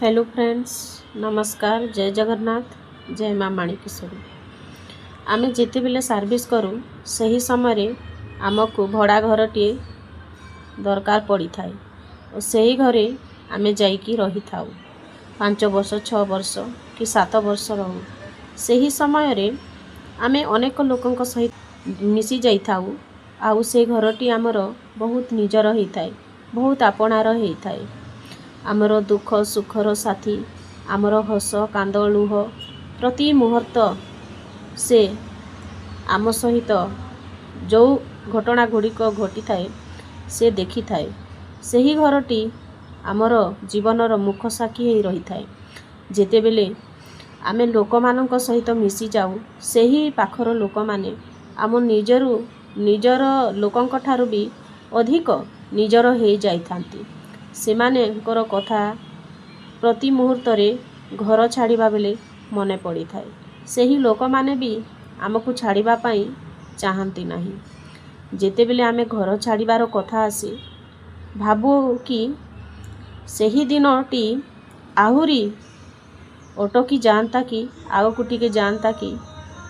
Hello friends, नमस्कार। जय जगन्नाथ, जय माँ माणिकेश्वरी। आमे जिते बेले सर्विस करूँ सही समय आमको भड़ा घरटे दरकार पड़ी थाए और सही घरे आमे जाइकी रही थाउ 5 वर्ष 6 वर्ष कि 7 वर्ष रहू। सही समय रे आमे अनेक लोकंक सहित मिसी जाई थाउ। आउ से घरटी आमर बहुत निजर होता है, बहुत आपणार होता है। आमर दुख सुखर साथी, आमर हस कांद लुह प्रति मुहूर्त से आम सहित जो घटना गुड़िक घटी थाए से देखी थाए। सही घरटी आमर जीवनर मुख साक्षी हो रही थाए। जेते बेले आमे लोक मानक सहित मिसी जाऊ, सही पाखर लोक माने आम निजर लोकंक ठारू भी अधिक निजर हो जाइथांती। सेमानेकर कथा प्रति मुहूर्त रे घर छाड़िबा बेले मने पड़ी थाए। सही लोक माने भी आमको छाड़िबा पाई चाहती नहीं। जेते बेले आमे घर छाड़िबार कथा आसे भाबू कि सही दिनटी आहुरी अटकी जाता कि आगकू टिके जाता कि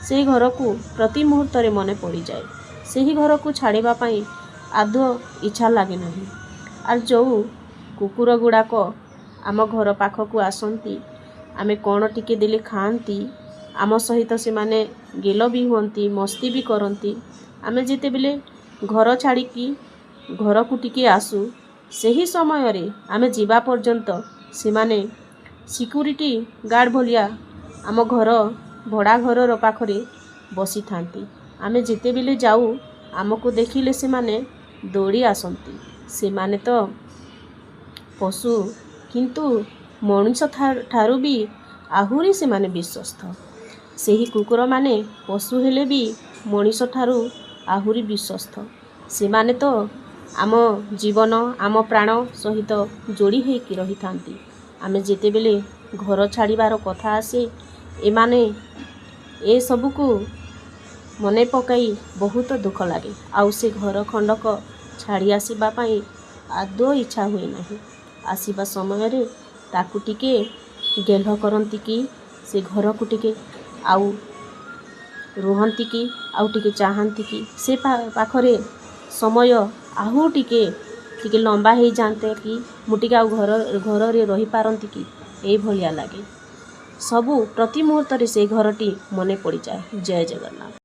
से घर को प्रति मुहूर्त रे मने पड़ी जाए। सही घर को छाड़िबा पाई आदौ इच्छा लगे नहीं। आर जो कुकुर गुड़ाक आम घर पाखक आसती, आमे कौन टिके देले खाती, आम सहित से माने गेल भी हुंती, मस्ती भी करती। आमे जेते बेले घर छाड़िकी घर को टिके आसू, सही समय रे आमे जीवा पर्यंत से माने सिक्यूरिटी गार्ड भलिया आम घर भड़ा घर पाखरे बसी थांती। आमे जेते बेले जाऊ आमको देखिले से माने दौड़ी आसती। से माने तो पशु किंतु मनुष्य ठारू भी आहुरी से माने विश्वस्त। सही कुकुर माने पशु हेले भी मनुष्य ठारू आहुरी विश्वस्त। से माने तो आम जीवन आम प्राण सहित जोड़ी होइकी रही थांती। आमे जेते बेले घर छाड़िबार कथा आसे एमाने ए सबू को मने पकाई बहुत दुख लगे। आउ से घर खंडक छाड़ी आसीबा पाई आदौ इच्छा हुए नहीं। आसीबा समय रे ताकू टिके गेल्ह करंती कि से घर को टिके आउ रुहंती कि आउ टिके चाहंती कि से पाखरे समय आहू टिके लंबा हो जाते कि मुटिके आउ घर रे रही पारंती कि ए भलिया लागे। सबू प्रति मुहूर्त से घरटी मने पड़ी जाए। जय जगन्नाथ।